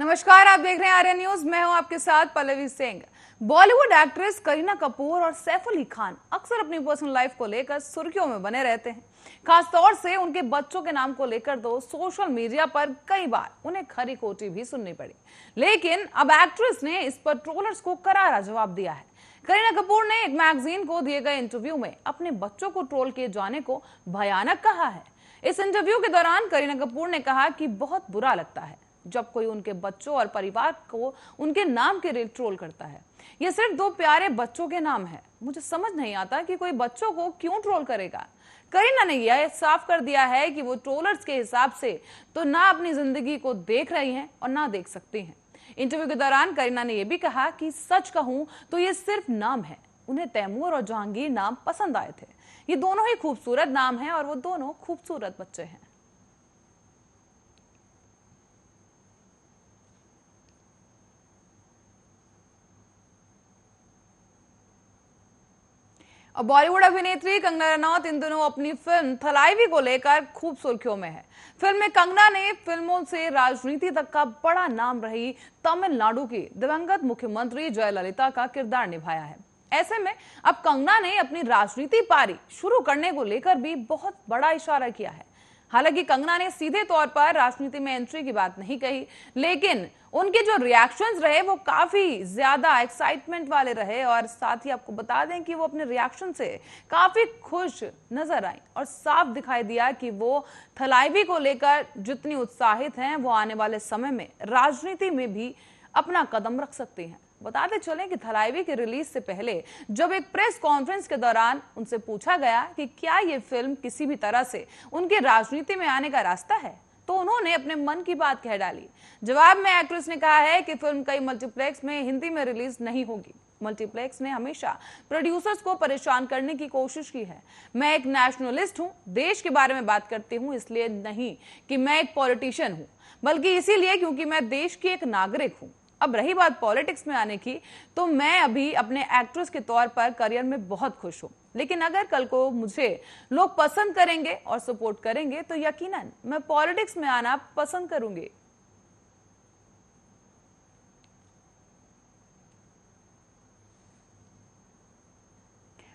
नमस्कार, आप देख रहे हैं आर्यन न्यूज। मैं हूं आपके साथ पल्लवी सिंह। बॉलीवुड एक्ट्रेस करीना कपूर और सैफ अली खान अक्सर अपनी पर्सनल लाइफ को लेकर सुर्खियों में बने रहते हैं। खासतौर से उनके बच्चों के नाम को लेकर तो सोशल मीडिया पर कई बार उन्हें खरी खोटी भी सुननी पड़ी। लेकिन अब एक्ट्रेस ने इस पर ट्रोलर्स को करारा जवाब दिया है। करीना कपूर ने एक मैगजीन को दिए गए इंटरव्यू में अपने बच्चों को ट्रोल किए जाने को भयानक कहा है। इस इंटरव्यू के दौरान करीना कपूर ने कहा कि बहुत बुरा लगता है जब कोई उनके बच्चों और परिवार को उनके नाम के लिए ट्रोल करता है। ये सिर्फ दो प्यारे बच्चों के नाम है। मुझे समझ नहीं आता कि कोई बच्चों को क्यों ट्रोल करेगा। करीना ने यह साफ कर दिया है कि वो ट्रोलर्स के हिसाब से तो ना अपनी जिंदगी को देख रही हैं और ना देख सकती हैं। इंटरव्यू के दौरान करीना ने यह भी कहा कि सच कहूं तो ये सिर्फ नाम है। उन्हें तैमूर और जहांगीर नाम पसंद आए थे। ये दोनों ही खूबसूरत नाम हैं और वो दोनों खूबसूरत बच्चे हैं। और बॉलीवुड अभिनेत्री कंगना रनौत इन दिनों अपनी फिल्म थलाइवी को लेकर खूब सुर्खियों में है। फिल्म में कंगना ने फिल्मों से राजनीति तक का बड़ा नाम रही तमिलनाडु की दिवंगत मुख्यमंत्री जयललिता का किरदार निभाया है। ऐसे में अब कंगना ने अपनी राजनीति पारी शुरू करने को लेकर भी बहुत बड़ा इशारा किया है। हालांकि कंगना ने सीधे तौर पर राजनीति में एंट्री की बात नहीं कही, लेकिन उनके जो रिएक्शंस रहे वो काफी ज्यादा एक्साइटमेंट वाले रहे। और साथ ही आपको बता दें कि वो अपने रिएक्शन से काफी खुश नजर आई और साफ दिखाई दिया कि वो थलाइवी को लेकर जितनी उत्साहित हैं वो आने वाले समय में राजनीति में भी अपना कदम रख सकती हैं। बताते चलें कि थलाइवी की रिलीज से पहले जब एक प्रेस कॉन्फ्रेंस के दौरान उनसे पूछा गया कि क्या ये फिल्म किसी भी तरह से उनके राजनीति में आने का रास्ता है, तो उन्होंने अपने मन की बात कह डाली। जवाब में एक्ट्रेस ने कहा है कि फिल्म कई मल्टीप्लेक्स में हिंदी में रिलीज नहीं होगी। मल्टीप्लेक्स ने हमेशा प्रोड्यूसर्स को परेशान करने की कोशिश की है। मैं एक नेशनलिस्ट हूं, देश के बारे में बात करती हूं, इसलिए नहीं कि मैं एक पॉलिटिशियन हूं, बल्कि इसीलिए क्योंकि मैं देश की एक नागरिक हूं। अब रही बात पॉलिटिक्स में आने की, तो मैं अभी अपने एक्ट्रेस के तौर पर करियर में बहुत खुश हूं। लेकिन अगर कल को मुझे लोग पसंद करेंगे और सपोर्ट करेंगे तो यकीनन मैं पॉलिटिक्स में आना पसंद करूंगी।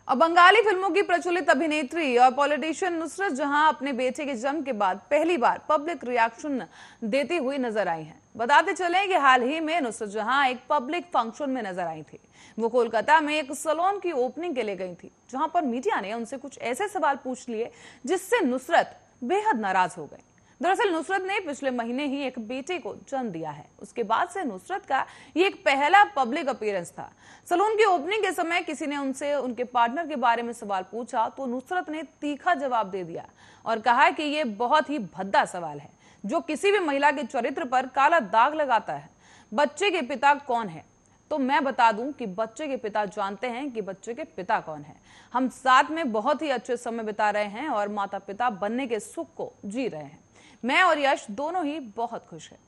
और बंगाली फिल्मों की प्रचलित अभिनेत्री और पॉलिटिशियन नुसरत जहां अपने बेटे के जन्म के बाद पहली बार पब्लिक रिएक्शन देती हुई नजर आई हैं। बताते चलें कि हाल ही में नुसरत जहां एक पब्लिक फंक्शन में नजर आई थी। वो कोलकाता में एक सैलून की ओपनिंग के लिए गई थी, जहां पर मीडिया ने उनसे कुछ ऐसे सवाल पूछ लिए जिससे नुसरत बेहद नाराज हो गई। दरअसल नुसरत ने पिछले महीने ही एक बेटे को जन्म दिया है। उसके बाद से नुसरत का ये एक पहला पब्लिक अपीयरेंस था। सैलून की ओपनिंग के समय किसी ने उनसे उनके पार्टनर के बारे में सवाल पूछा तो नुसरत ने तीखा जवाब दे दिया और कहा कि ये बहुत ही भद्दा सवाल है जो किसी भी महिला के चरित्र पर काला दाग लगाता है। बच्चे के पिता कौन है? तो मैं बता दूं कि बच्चे के पिता जानते हैं कि बच्चे के पिता कौन है। हम साथ में बहुत ही अच्छे समय बिता रहे हैं और माता पिता बनने के सुख को जी रहे हैं। मैं और यश दोनों ही बहुत खुश हैं।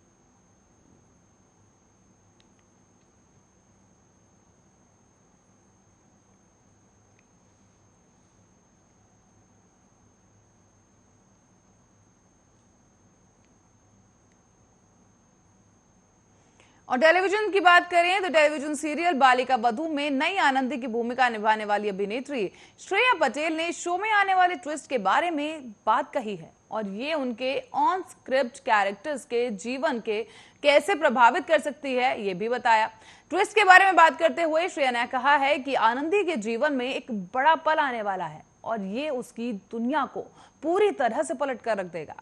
और टेलीविजन की बात करें तो टेलीविजन सीरियल बालिका वधू में नई आनंदी की भूमिका निभाने वाली अभिनेत्री श्रेया पटेल ने शो में आने वाले ट्विस्ट के बारे में बात कही है और ये उनके ऑन स्क्रिप्ट कैरेक्टर्स के जीवन के कैसे प्रभावित कर सकती है ये भी बताया। ट्विस्ट के बारे में बात करते हुए श्रेया ने कहा है कि आनंदी के जीवन में एक बड़ा पल आने वाला है और ये उसकी दुनिया को पूरी तरह से पलट कर रख देगा।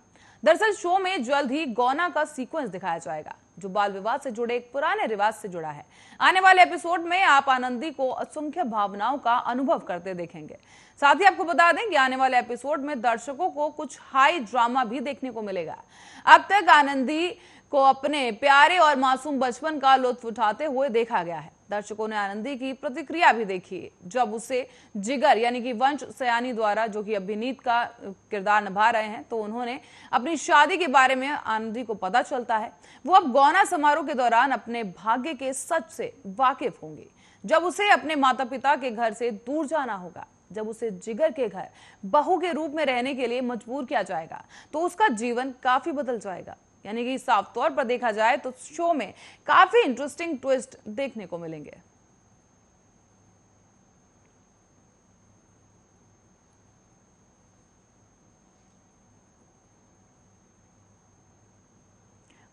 दरअसल शो में जल्द ही गौना का सीक्वेंस दिखाया जाएगा जो बाल विवाह से जुड़े एक पुराने रिवाज से जुड़ा है। आने वाले एपिसोड में आप आनंदी को असंख्य भावनाओं का अनुभव करते देखेंगे। साथ ही आपको बता दें कि आने वाले एपिसोड में दर्शकों को कुछ हाई ड्रामा भी देखने को मिलेगा। अब तक आनंदी को अपने प्यारे और मासूम बचपन का लुत्फ उठाते हुए देखा गया है। दर्शकों ने आनंदी की प्रतिक्रिया भी देखी जब उसे जिगर यानी कि वंश सयानी द्वारा, जो कि अभिनीत का किरदार निभा रहे हैं, तो उन्होंने अपनी शादी के बारे में आनंदी को पता चलता है। वो अब गौना समारोह के दौरान अपने भाग्य के सच से वाकिफ होंगी। जब उसे अपने माता पिता के घर से दूर जाना होगा, जब उसे जिगर के घर बहू के रूप में रहने के लिए मजबूर किया जाएगा, तो उसका जीवन काफी बदल जाएगा। यानी कि साफ तौर पर देखा जाए तो शो में काफी इंटरेस्टिंग ट्विस्ट देखने को मिलेंगे।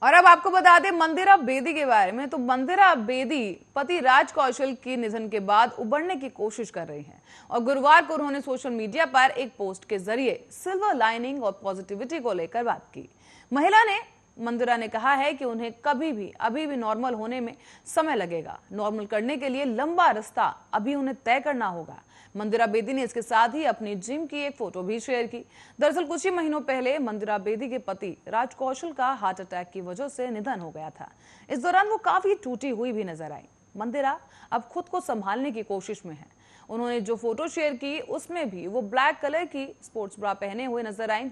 और अब आपको बता दें मंदिरा बेदी के बारे में। तो मंदिरा बेदी पति राज कौशल के निधन के बाद उबरने की कोशिश कर रही हैं और गुरुवार को उन्होंने सोशल मीडिया पर एक पोस्ट के जरिए सिल्वर लाइनिंग और पॉजिटिविटी को लेकर बात की। मंदिरा ने कहा है कि उन्हें अभी भी नॉर्मल होने में समय लगेगा। नॉर्मल करने के लिए लंबा रास्ता अभी उन्हें तय करना होगा। मंदिरा बेदी ने इसके साथ ही अपनी जिम की एक फोटो भी शेयर की। दरअसल कुछ ही महीनों पहले मंदिरा बेदी के पति राज कौशल का हार्ट अटैक की वजह से निधन हो गया था। इस दौरान वो काफी टूटी हुई भी नजर आई। मंदिरा अब खुद को संभालने की कोशिश में है। उन्होंने जो फोटो शेयर की उसमें भी वो ब्लैक कलर की स्पोर्ट्स ब्रा पहने हुए नजर आई,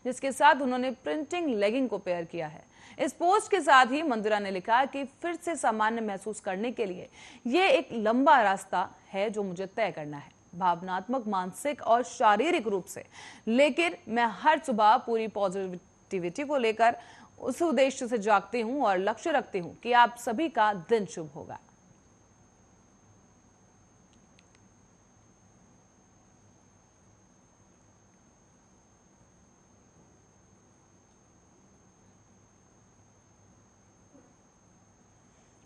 जिसके साथ उन्होंने प्रिंटिंग लेगिंग को पेयर किया है। इस पोस्ट के साथ ही मंदिरा ने लिखा कि फिर से सामान्य महसूस करने के लिए ये एक लंबा रास्ता है जो मुझे तय करना है, भावनात्मक, मानसिक और शारीरिक रूप से। लेकिन मैं हर सुबह पूरी पॉजिटिविटी को लेकर उस उद्देश्य से जागती हूँ और लक्ष्य रखती हूँ कि आप सभी का दिन शुभ होगा।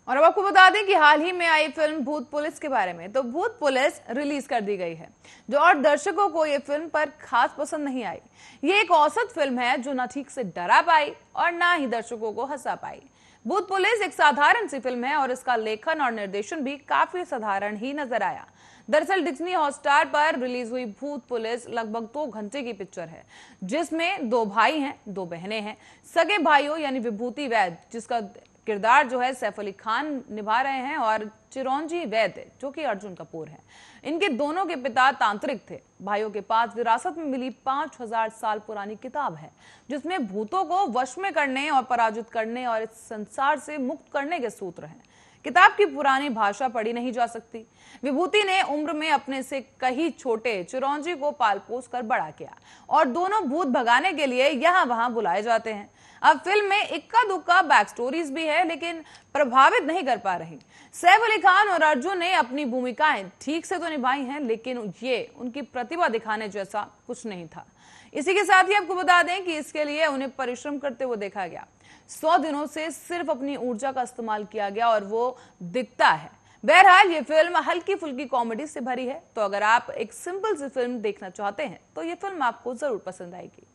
और अब आपको बता दें कि हाल ही में आई फिल्म भूत पुलिस के बारे में। तो भूत पुलिस रिलीज कर दी गई है जो और दर्शकों को ये फिल्म पर खास पसंद नहीं आई। ये एक औसत फिल्म है जो ना ठीक से डरा पाई और ना ही दर्शकों को हंसा पाई। भूत पुलिस एक साधारण सी फिल्म है और इसका लेखन और निर्देशन भी काफी साधारण ही नजर आया। दरअसल डिज्नी हॉटस्टार पर रिलीज हुई भूत पुलिस लगभग 2 घंटे की पिक्चर है, जिसमें 2 भाई हैं, 2 बहनें हैं। सगे भाइयों यानी विभूति वैद, जिसका किरदार जो है सैफ अली खान निभा रहे हैं, और चिरंजी वैद जो कि अर्जुन कपूर है। इनके दोनों के पिता तांत्रिक थे। भाइयों के पास विरासत में मिली 5000 साल पुरानी किताब है जिसमें भूतों को वश में करने और पराजित करने और इस संसार से मुक्त करने के सूत्र हैं। किताब की पुरानी भाषा पढ़ी नहीं जा सकती। विभूति ने उम्र में अपने से कहीं छोटे चिरंजी को पाल पोस कर बड़ा किया और दोनों भूत भगाने के लिए यहाँ वहां बुलाए जाते हैं। अब फिल्म में इक्का दुक्का बैक स्टोरीज भी है लेकिन प्रभावित नहीं कर पा रही। सैफ अली खान और अर्जुन ने अपनी भूमिकाएं ठीक से तो निभाई हैं, लेकिन ये उनकी प्रतिभा दिखाने जैसा कुछ नहीं था। इसी के साथ ही आपको बता दें कि इसके लिए उन्हें परिश्रम करते हुए देखा गया। 100 दिनों से सिर्फ अपनी ऊर्जा का इस्तेमाल किया गया और वो दिखता है। बहरहाल ये फिल्म हल्की फुल्की कॉमेडी से भरी है, तो अगर आप एक सिंपल सी फिल्म देखना चाहते हैं तो ये फिल्म आपको जरूर पसंद आएगी।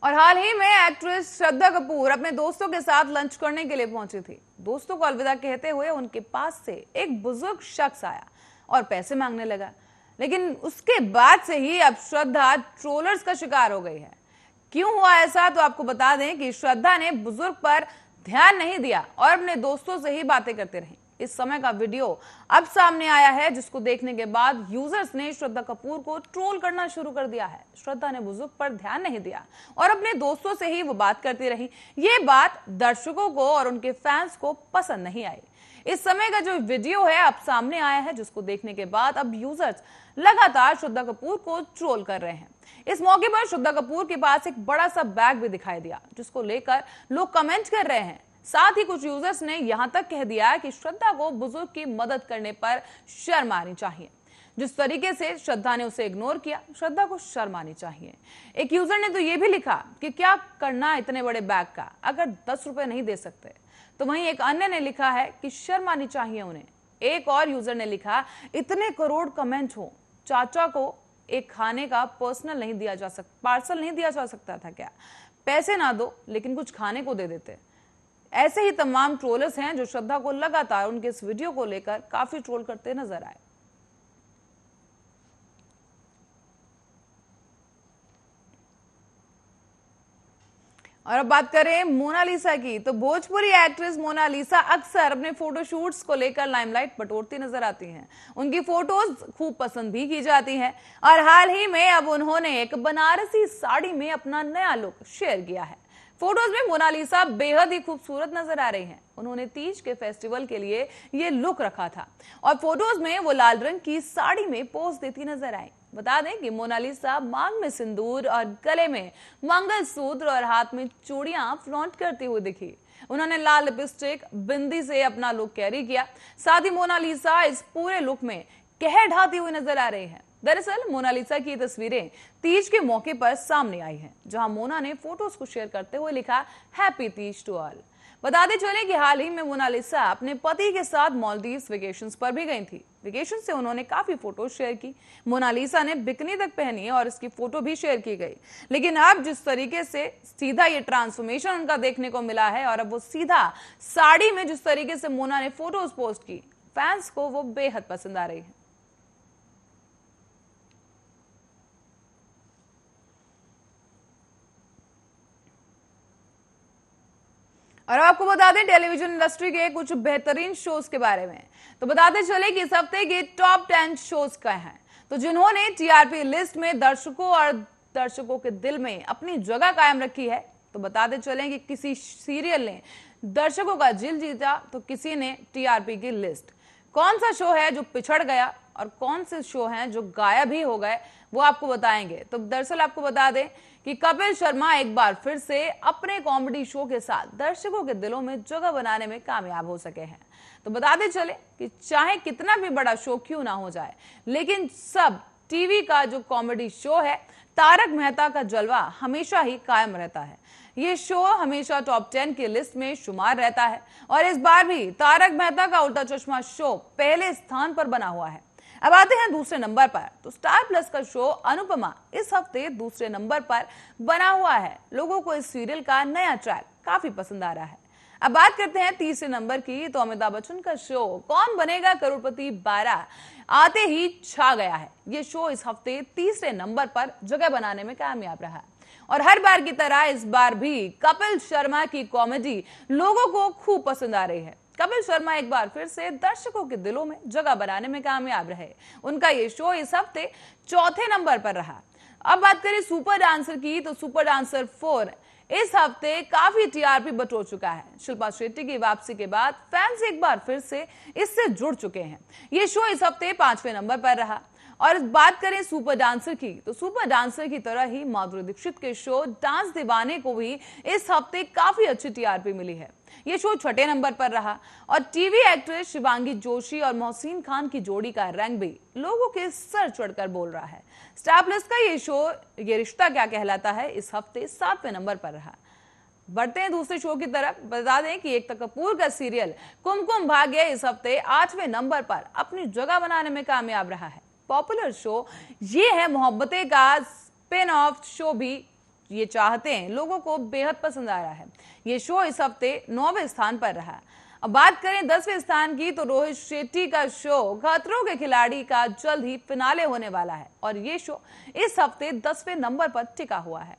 और हाल ही में एक्ट्रेस श्रद्धा कपूर अपने दोस्तों के साथ लंच करने के लिए पहुंची थी। दोस्तों को अलविदा कहते हुए उनके पास से एक बुजुर्ग शख्स आया और पैसे मांगने लगा, लेकिन उसके बाद से ही अब श्रद्धा ट्रोलर्स का शिकार हो गई है। क्यों हुआ ऐसा, तो आपको बता दें कि श्रद्धा ने बुजुर्ग पर ध्यान नहीं दिया और अपने दोस्तों से ही बातें करते रही। इस समय का वीडियो अब सामने आया है, जिसको देखने के बाद यूजर्स ने श्रद्धा कपूर को ट्रोल करना शुरू कर दिया है। श्रद्धा ने बुजुर्ग पर ध्यान नहीं दिया और अपने दोस्तों से ही वो बात करती रही। ये बात दर्शकों को और उनके फैंस को पसंद नहीं आई। इस समय का जो वीडियो है अब सामने आया है, जिसको देखने के बाद अब यूजर्स लगातार श्रद्धा कपूर को ट्रोल कर रहे हैं। इस मौके पर श्रद्धा कपूर के पास एक बड़ा सा बैग भी दिखाई दिया, जिसको लेकर लोग कमेंट कर रहे हैं। साथ ही कुछ यूजर्स ने यहां तक कह दिया कि श्रद्धा को बुजुर्ग की मदद करने पर शर्म आनी चाहिए। जिस तरीके से श्रद्धा ने उसे इग्नोर किया, श्रद्धा को शर्म आनी चाहिए। एक यूजर ने तो यह भी लिखा कि क्या करना इतने बड़े बैग का, अगर 10 रुपए नहीं दे सकते। तो वहीं एक अन्य ने लिखा है कि शर्म आनी चाहिए उन्हें। एक और यूजर ने लिखा, इतने करोड़ कमेंट हो, चाचा को एक खाने का पार्सल नहीं दिया जा सकता था क्या? पैसे ना दो लेकिन कुछ खाने को दे देते। ऐसे ही तमाम ट्रोलर्स हैं जो श्रद्धा को लगातार उनके इस वीडियो को लेकर काफी ट्रोल करते नजर आए। और अब बात करें मोनालिसा की, तो भोजपुरी एक्ट्रेस मोनालिसा अक्सर अपने फोटोशूट्स को लेकर लाइमलाइट बटोरती नजर आती हैं। उनकी फोटोज खूब पसंद भी की जाती हैं और हाल ही में अब उन्होंने एक बनारसी साड़ी में अपना नया लुक शेयर किया है। फोटोज में मोनालिसा बेहद ही खूबसूरत नजर आ रही हैं। उन्होंने तीज के फेस्टिवल के लिए ये लुक रखा था और फोटोज में वो लाल रंग की साड़ी में पोज देती नजर आई। बता दें कि मोनालिसा मांग में सिंदूर और गले में मंगलसूत्र और हाथ में चूड़ियां फ्लॉन्ट करती हुई दिखी। उन्होंने लाल लिपस्टिक बिंदी से अपना लुक कैरी किया। साथ ही मोनालिसा इस पूरे लुक में कहर ढाती हुई नजर आ रही है। दरअसल मोनालिसा की तस्वीरें तीज के मौके पर सामने आई हैं, जहां मोना ने फोटोज को शेयर करते हुए लिखा हैप्पी तीज टू ऑल। बताते चले कि हाल ही में मोनालिसा अपने पति के साथ मालदीव्स वेकेशंस पर भी गई थी। वेकेशन से उन्होंने काफी फोटो शेयर की। मोनालिसा ने बिकनी तक पहनी और इसकी फोटो भी शेयर की गई। लेकिन अब जिस तरीके से सीधा ये ट्रांसफॉर्मेशन उनका देखने को मिला है और अब वो सीधा साड़ी में जिस तरीके से मोना ने फोटोज पोस्ट की, फैंस को वो बेहद पसंद आ रही है। और आपको बता दें टेलीविजन इंडस्ट्री के कुछ बेहतरीन शोज के बारे में। तो बताते चले कि इस हफ्ते के टॉप 10 शोज क्या हैं, तो जिन्होंने टीआरपी लिस्ट में दर्शकों के दिल में अपनी जगह कायम रखी है। तो बताते चले कि किसी सीरियल ने दर्शकों का दिल जीता तो किसी ने टीआरपी की लिस्ट। कौन सा शो है जो पिछड़ गया और कौन से शो हैं जो गायब ही हो गए, वो आपको बताएंगे। तो दरअसल आपको बता दें कि कपिल शर्मा एक बार फिर से अपने कॉमेडी शो के साथ दर्शकों के दिलों में जगह बनाने में कामयाब हो सके हैं। तो बताते चले कि चाहे कितना भी बड़ा शो क्यों ना हो जाए, लेकिन सब टीवी का जो कॉमेडी शो है तारक मेहता का जलवा हमेशा ही कायम रहता है। ये शो हमेशा टॉप 10 की लिस्ट में शुमार रहता है और इस बार भी तारक मेहता का उल्टा चश्मा शो पहले स्थान पर बना हुआ है। अब आते हैं दूसरे नंबर पर। तो स्टार प्लस का शो अनुपमा इस हफ्ते दूसरे नंबर पर बना हुआ है। लोगों को इस सीरियल का नया ट्रैक काफी पसंद आ रहा है। अब बात करते हैं तीसरे नंबर की। तो अमिताभ बच्चन का शो कौन बनेगा करोड़पति 12 आते ही छा गया है। ये शो इस हफ्ते तीसरे नंबर पर जगह बनाने में कामयाब रहा और हर बार की तरह इस बार भी कपिल शर्मा की कॉमेडी लोगों को खूब पसंद आ रही है। कपिल शर्मा एक बार फिर से दर्शकों के दिलों में जगह बनाने में कामयाब रहे। उनका ये शो इस हफ्ते चौथे नंबर पर रहा। अब बात करें सुपर डांसर की। तो सुपर डांसर 4 इस हफ्ते काफी टीआरपी बटोर चुका है। शिल्पा शेट्टी की वापसी के बाद फैंस एक बार फिर से इससे जुड़ चुके हैं। ये शो इस हफ्ते 5वें नंबर पर रहा। और बात करें सुपर डांसर की। तो सुपर डांसर की तरह ही माधुरी दीक्षित के शो डांस दीवाने को भी इस हफ्ते काफी अच्छी टीआरपी मिली है। ये शो 6ठे नंबर पर रहा और टीवी एक्ट्रेस शिवांगी जोशी और मोहसिन खान की जोड़ी का रंग भी लोगों के सर चढ़कर बोल रहा है। स्टार प्लस का ये शो ये रिश्ता क्या कहलाता है इस हफ्ते 7वें नंबर पर रहा। बढ़ते हैं दूसरे शो की तरफ। बता दें कि एकता कपूर का सीरियल कुमकुम भाग्य इस हफ्ते 8वें नंबर पर अपनी जगह बनाने में कामयाब रहा है। पॉपुलर शो ये है मोहब्बतें का स्पिन ऑफ शो भी ये चाहते हैं लोगों को बेहद पसंद आ रहा है। ये शो इस हफ्ते 9वें स्थान पर रहा। अब बात करें 10वें स्थान की। तो रोहित शेट्टी का शो खतरों के खिलाड़ी का जल्द ही फिनाले होने वाला है और ये शो इस हफ्ते 10वें नंबर पर टिका हुआ है।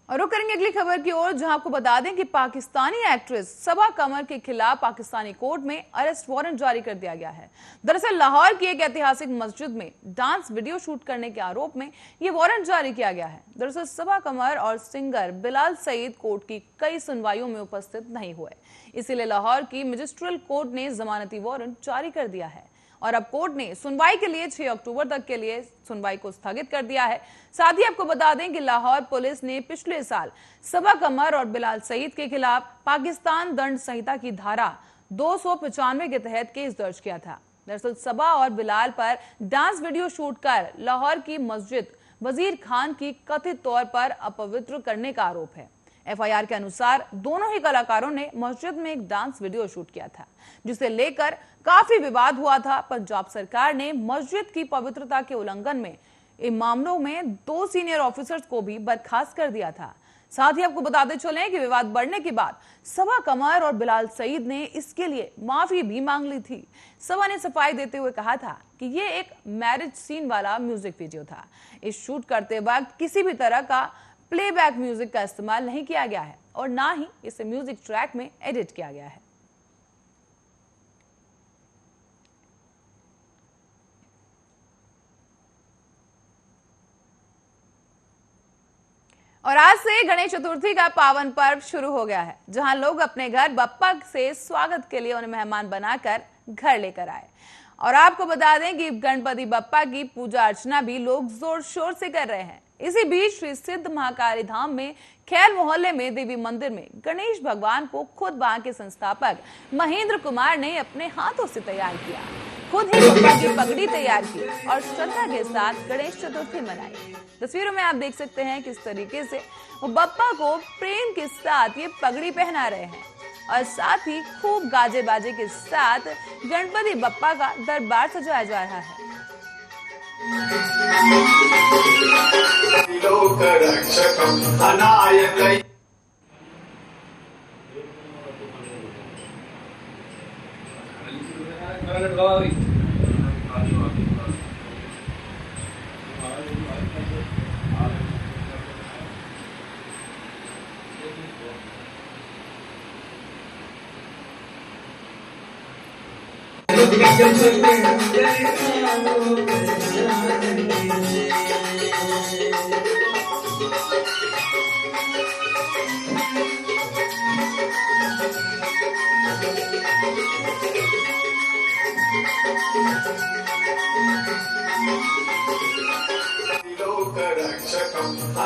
और रुक करेंगे अगली खबर की ओर, जहां आपको बता दें कि पाकिस्तानी एक्ट्रेस सबा कमर के खिलाफ पाकिस्तानी कोर्ट में अरेस्ट वारंट जारी कर दिया गया है। दरअसल लाहौर की एक ऐतिहासिक मस्जिद में डांस वीडियो शूट करने के आरोप में यह वारंट जारी किया गया है। दरअसल सबा कमर और सिंगर बिलाल सईद कोर्ट की कई सुनवाइयों में उपस्थित नहीं हुए, इसीलिए लाहौर की मजिस्ट्रियल कोर्ट ने जमानती वारंट जारी कर दिया है और अब कोर्ट ने सुनवाई के लिए 6 अक्टूबर तक के लिए सुनवाई को स्थगित कर दिया है। साथ ही आपको बता दें कि लाहौर पुलिस ने पिछले साल सबा कमर और बिलाल सईद के खिलाफ पाकिस्तान दंड संहिता की धारा 295 के तहत केस दर्ज किया था। दरअसल सबा और बिलाल पर डांस वीडियो शूट कर लाहौर की मस्जिद वजीर खान की कथित तौर पर अपवित्र करने का आरोप है। एफआईआर के अनुसार दोनों ही कलाकारों ने मस्जिद में एक डांस वीडियो शूट किया था, जिसे लेकर काफी विवाद हुआ था। पंजाब सरकार ने मस्जिद की पवित्रता के उल्लंघन में इन मामलों में 2 सीनियर ऑफिसर्स को भी बर्खास्त कर दिया था। साथ ही आपको बताते चले कि विवाद बढ़ने के बाद सबा कमर और बिलाल सईद ने इसके लिए माफी भी मांग ली थी। सबा ने सफाई देते हुए कहा था कि ये एक मैरिज सीन वाला म्यूजिक वीडियो था। इस शूट करते वक्त किसी भी तरह का प्लेबैक म्यूजिक का इस्तेमाल नहीं किया गया है और ना ही इसे म्यूजिक ट्रैक में एडिट किया गया है। और आज से गणेश चतुर्थी का पावन पर्व शुरू हो गया है, जहां लोग अपने घर बप्पा से स्वागत के लिए उन्हें मेहमान बनाकर घर लेकर आए। और आपको बता दें कि गणपति बप्पा की पूजा अर्चना भी लोग जोर शोर से कर रहे हैं। इसी बीच श्री सिद्ध महाकाली धाम में खैर मोहल्ले में देवी मंदिर में गणेश भगवान को खुद वहां के संस्थापक महेंद्र कुमार ने अपने हाथों से तैयार किया। खुद ही बप्पा की पगड़ी तैयार की और श्रद्धा के साथ गणेश चतुर्थी मनाई। तस्वीरों में आप देख सकते हैं किस तरीके से वो बप्पा को प्रेम के साथ ये पगड़ी पहना रहे हैं और साथ ही खूब गाजे बाजे के साथ गणपति बप्पा का दरबार सजाया जा रहा है।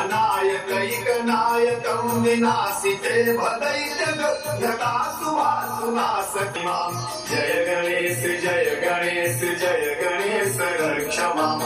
अनायकैकनायकं विनाशिते भदैत्यगतासुवासुनाशकिमां जय गणेश रक्ष माम्।